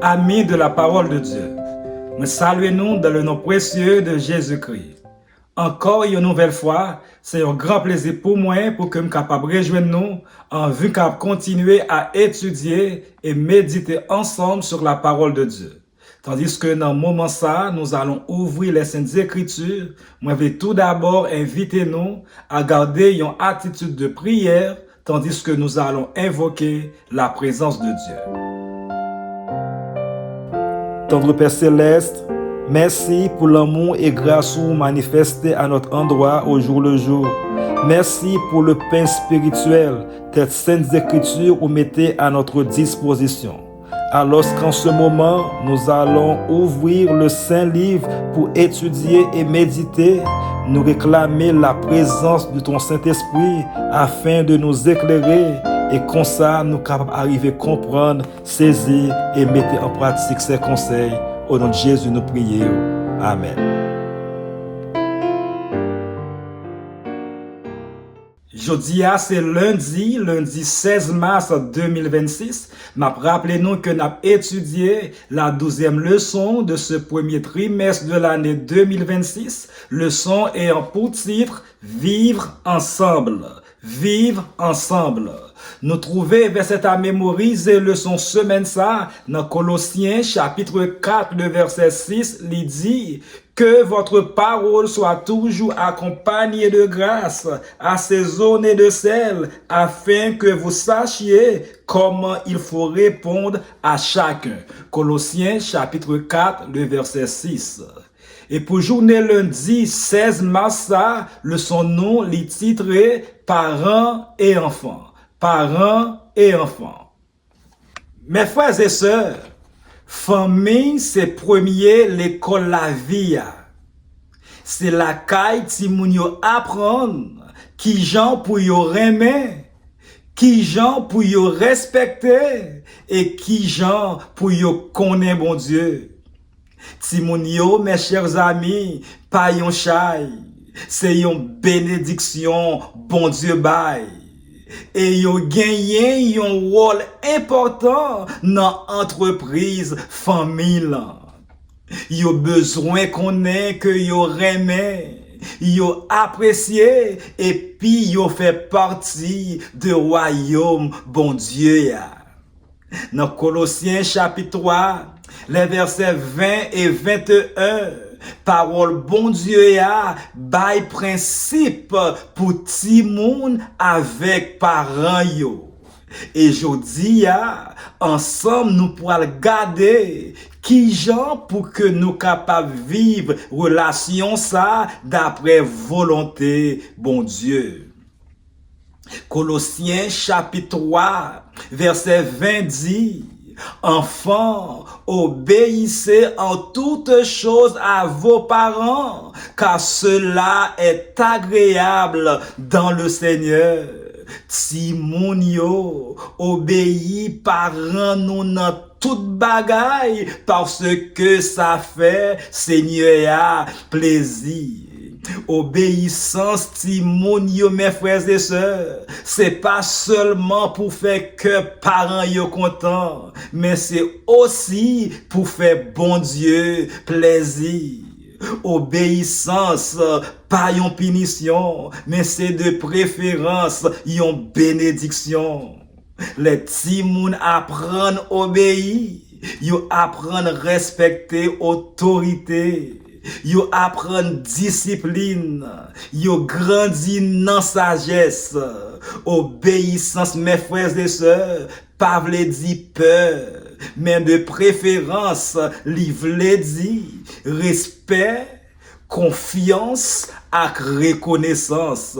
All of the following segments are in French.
Amis de la parole de Dieu, nous saluons dans le nom précieux de Jésus-Christ. Encore une nouvelle fois, c'est un grand plaisir pour moi pour que nous capable rejoindre nous en vue de continuer à étudier et méditer ensemble sur la parole de Dieu. Tandis que dans le moment ça, nous allons ouvrir les Saintes Écritures. Moi, je vais tout d'abord inviter nous à garder une attitude de prière, tandis que nous allons invoquer la présence de Dieu. Tendre Père Céleste, merci pour l'amour et grâce manifesté à notre endroit au jour le jour. Merci pour le pain spirituel, tes saintes écritures vous mettez à notre disposition. Alors qu'en ce moment, nous allons ouvrir le Saint-Livre pour étudier et méditer, nous réclamer la présence de ton Saint-Esprit afin de nous éclairer et comme ça, nous capables d'arriver à comprendre, saisir et mettre en pratique ces conseils. Au nom de Jésus, nous prions. Amen. Jeudi, c'est lundi 16 mars 2026. Rappelez-nous que nous avons étudié la 12e leçon de ce premier trimestre de l'année 2026. Leçon ayant pour titre « Vivre ensemble ». Vivre ensemble. Nous trouvons verset à mémoriser leçon semaine ça dans Colossiens chapitre 4 le verset 6 il dit que votre parole soit toujours accompagnée de grâce, assaisonnée de sel, afin que vous sachiez comment il faut répondre à chacun. Colossiens chapitre 4 le verset 6. Et pour journée lundi 16 mars, le son nom est titré Parents et enfants. Parents et enfants. Mes frères et sœurs, famille c'est premier l'école la vie. C'est la caille ti moun yo apprendre qui gens pour yo aimer, qui gens pour yo respecter et qui gens pour yo connaître bon Dieu. Timoun yo, mes chers amis, pas yon chay, c'est yon bénédiction, bon Dieu bail. Et yo gagné yon rôle important dans entreprise, famille. Yo besoin qu'on ait que yo remet, yo apprécié et puis yo fait partie de royaume, bon Dieu ya. Dans Colossiens chapitre 3, les versets 20 et 21, parole bon Dieu ya, bail principe pour ti moun avec parents yo. Et jodi ya, ensemble nous pourrons garder qui gens pour que nous capables vivre relation ça d'après volonté bon Dieu. Colossiens chapitre 3, verset 20 dit, enfants, obéissez en toutes choses à vos parents, car cela est agréable dans le Seigneur. Si moun yo, obéis parents nous dans toute bagaille, parce que ça fait Seigneur plaisir. Obéissance ti moun yo mes frères et sœurs, c'est pas seulement pour faire que parents yo content, mais c'est aussi pour faire bon Dieu plaisir. Obéissance, pas yon punition, mais c'est de préférence yon bénédiction. Les ti moun apprennent obéir, yo apprennent respecter autorité. Yo apprennent discipline, yo grandit dans sagesse, obéissance mes frères et sœurs, pas vle di peur, mais de préférence, li vle di respect, confiance et reconnaissance.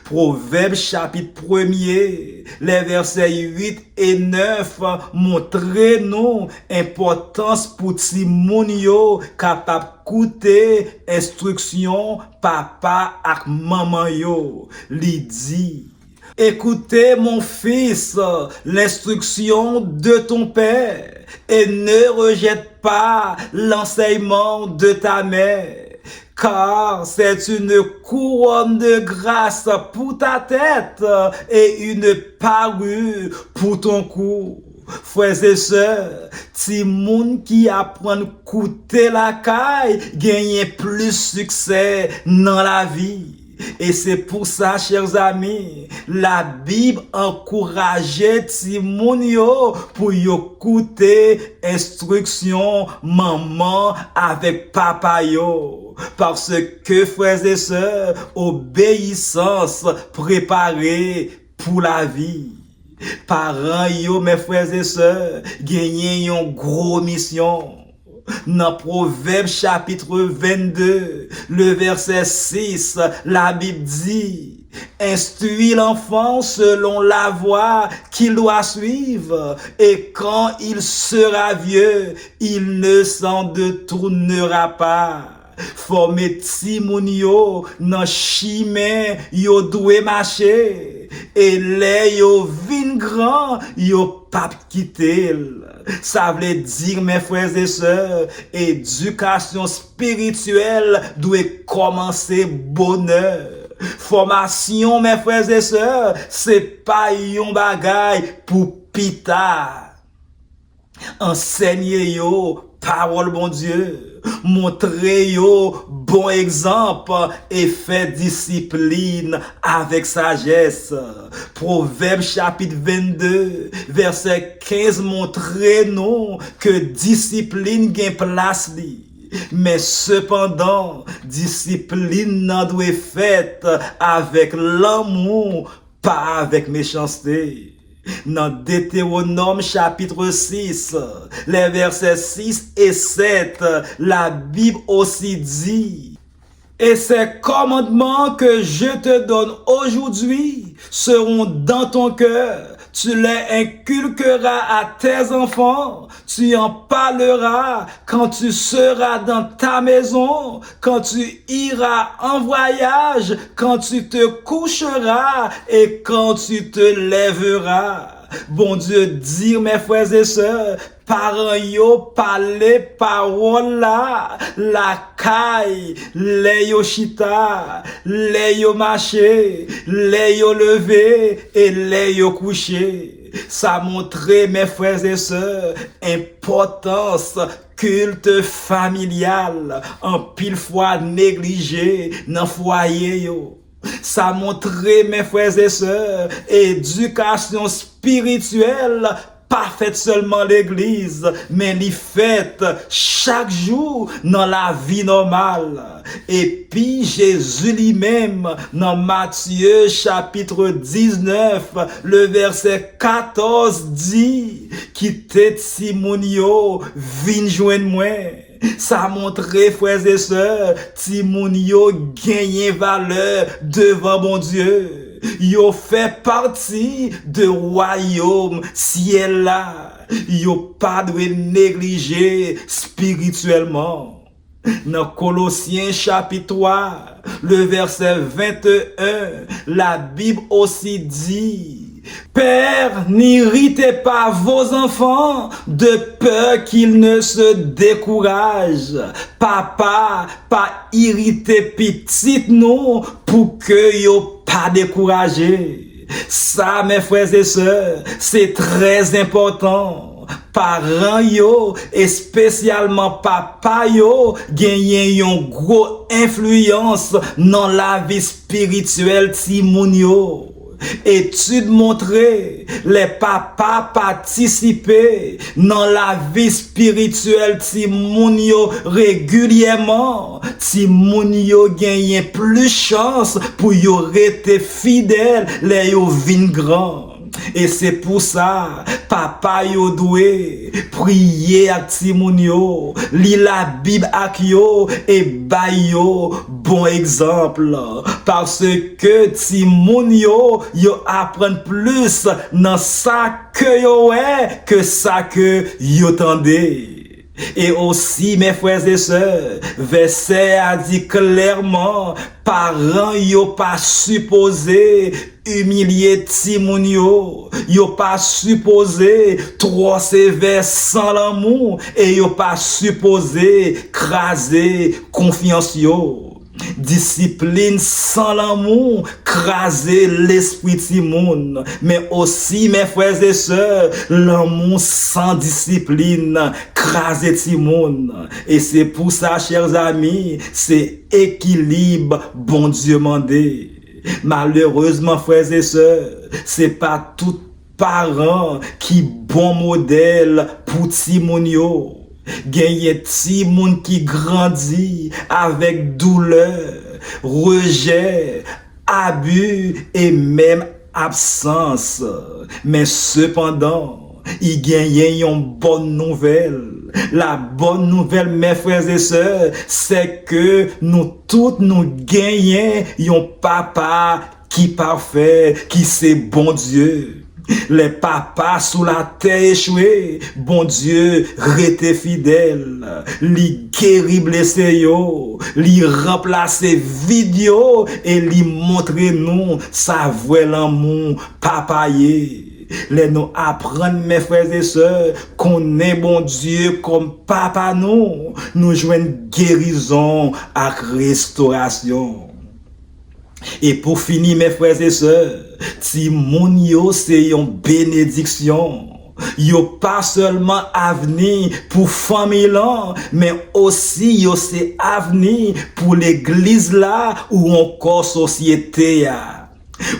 Proverbe chapitre 1er, les versets 8 et 9 montrent nous importance pour ti moun yo capable écouter instruction papa ak maman yo. Li dit, écoutez mon fils l'instruction de ton père et ne rejette pas l'enseignement de ta mère. Car c'est une couronne de grâce pour ta tête et une parure pour ton cou. frères et sœurs, ti moun qui apprend coûter la caille, gagne plus succès dans la vie. Et c'est pour ça, chers amis, la Bible encourage ti moun yo pour yo coûter instruction maman avec papa yo. Parce que, frères et sœurs, obéissance préparée pour la vie. Parents yo, mes frères et sœurs, gagné yon gros mission. Dans Proverbe chapitre 22, le verset 6, la Bible dit, instruis l'enfant selon la voie qu'il doit suivre, et quand il sera vieux, il ne s'en détournera pas. Former ti moun yo nan chimè yo dwe marcher, et les yo vin grand yo pap kitel. Ça veut dire, mes frères et sœurs, éducation spirituelle doit commencer bonheur. Formation, mes frères et sœurs, c'est pas yon bagay pour pita. Enseignez yo parole bon Dieu, montrez yo bon exemple et fait discipline avec sagesse. Proverbe chapitre 22 verset 15 montrez-nous que discipline gagne place li. Mais cependant, discipline n'en doit faite avec l'amour, pas avec méchanceté. Dans Deutéronome chapitre 6, les versets 6 et 7, la Bible aussi dit, et ces commandements que je te donne aujourd'hui seront dans ton cœur. Tu les inculqueras à tes enfants, tu en parleras quand tu seras dans ta maison, quand tu iras en voyage, quand tu te coucheras et quand tu te lèveras. Bon Dieu dit, mes frères et sœurs, parents yo parler parole la caille, les yo chita, les yo marché, les yo levé et les yo couché. Ça montre, mes frères et sœurs, importance culte familial, en pile fois négligé dans foyer yo. Ça montre, mes frères et sœurs, éducation spirituelle, pas faite seulement l'église, mais l'y faite chaque jour dans la vie normale. Et puis Jésus lui-même, dans Matthieu chapitre 19, le verset 14 dit, quittez ti moun yo, vin joindre moi. Ça montre, frères et sœurs, ti moun yo gagne valeur devant bon Dieu. Yo fait partie de royaume ciel là. Yo pas de négliger spirituellement. Dans Colossiens chapitre 3, le verset 21, la Bible aussi dit, Père, n'irritez pas vos enfants de peur qu'ils ne se découragent. Papa, pas irriter petit nous pour que yo pas découragé. Ça, mes frères et sœurs, c'est très important. Parents yo, et spécialement papa yo, gagnent yon gros influence dans la vie spirituelle ti moun yo. Études montrées, les papas participaient dans la vie spirituelle ti moun yo régulièrement. Ti moun yo gagne plus chance pour yo rester fidèle les yo vin grand. Et c'est pour ça, papa yo doué, prier ak ti moun yo, li la Bible ak yo, et bay yo bon exemple. Parce que ti moun yo apprennent plus dans ça que yo est, que ça que yo tendez. Et aussi, mes frères et sœurs, verset a dit clairement, parents yo pas supposé humilier ti moun yo pas supposé trop sévère sans l'amour, et yo pas supposé craser confiance yo. Discipline sans l'amour, craser l'esprit du monde. Mais aussi, mes frères et sœurs, l'amour sans discipline, craser du monde. Et c'est pour ça, chers amis, c'est équilibre, bon Dieu mandé. Malheureusement, frères et sœurs, c'est pas tout parents qui bon modèle pour ti moun yo. Gagner ti moun qui grandit avec douleur, rejet, abus et même absence. Mais cependant, il gagne une bonne nouvelle. La bonne nouvelle, mes frères et sœurs, c'est que nous tous nous gagnons un papa qui parfait, qui c'est bon Dieu. Les papas sous la terre échoués, bon Dieu, rete fidèle, li guéri blessé yo, li remplace vidéo et li montre nous sa vraie l'amour papaye. Les nous apprendre, mes frères et sœurs, qu'on est bon Dieu comme papa nous joignons guérison et restauration. Et pour finir, mes frères et sœurs, si moun yo c'est une bénédiction, yo pas seulement avenir pour famille là, mais aussi yo c'est avenir pour l'église là ou encore société ya.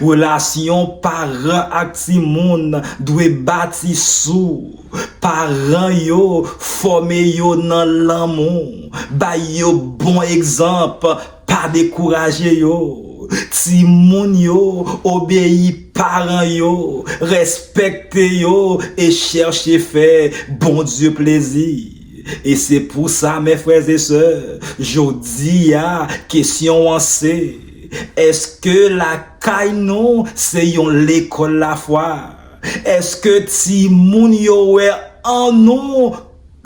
Relation parents ak ti moun doit bâti sous parents yo former yo dans l'amour, ba yo bon exemple, pas décourager yo. Ti moun yo obéi parents yo, respecte yo et cherche faire bon Dieu plaisir. Et c'est pour ça, mes frères et sœurs, je dis à question en c'est, est-ce que la caille non c'est yon l'école la foi? Est-ce que ti moun yo en nous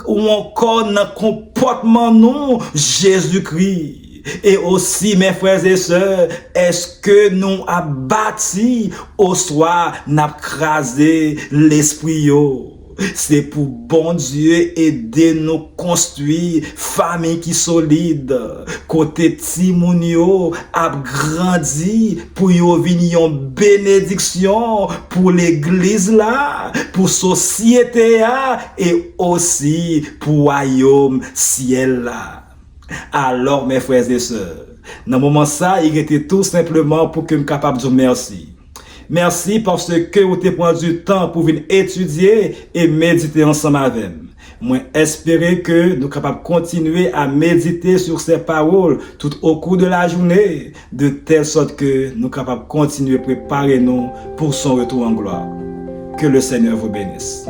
ou encore dans comportement non Jésus-Christ? Et aussi, mes frères et sœurs, est-ce que nous a bâti au soir, n'a crasé l'esprit yo? C'est pour bon Dieu aider nous construire famille qui solide. Côté ti moun yo a grandi pour yo venir une bénédiction pour l'église là, pour société là et aussi pour royaume ciel là. Alors, mes frères et sœurs, dans le moment ça, il était tout simplement pour que je sois capable de dire merci. Merci parce que vous avez pris du temps pour venir étudier et méditer ensemble avec moi. Moi, espérer que nous sommes capables de continuer à méditer sur ces paroles tout au cours de la journée, de telle sorte que nous sommes capables de continuer à préparer nous pour son retour en gloire. Que le Seigneur vous bénisse.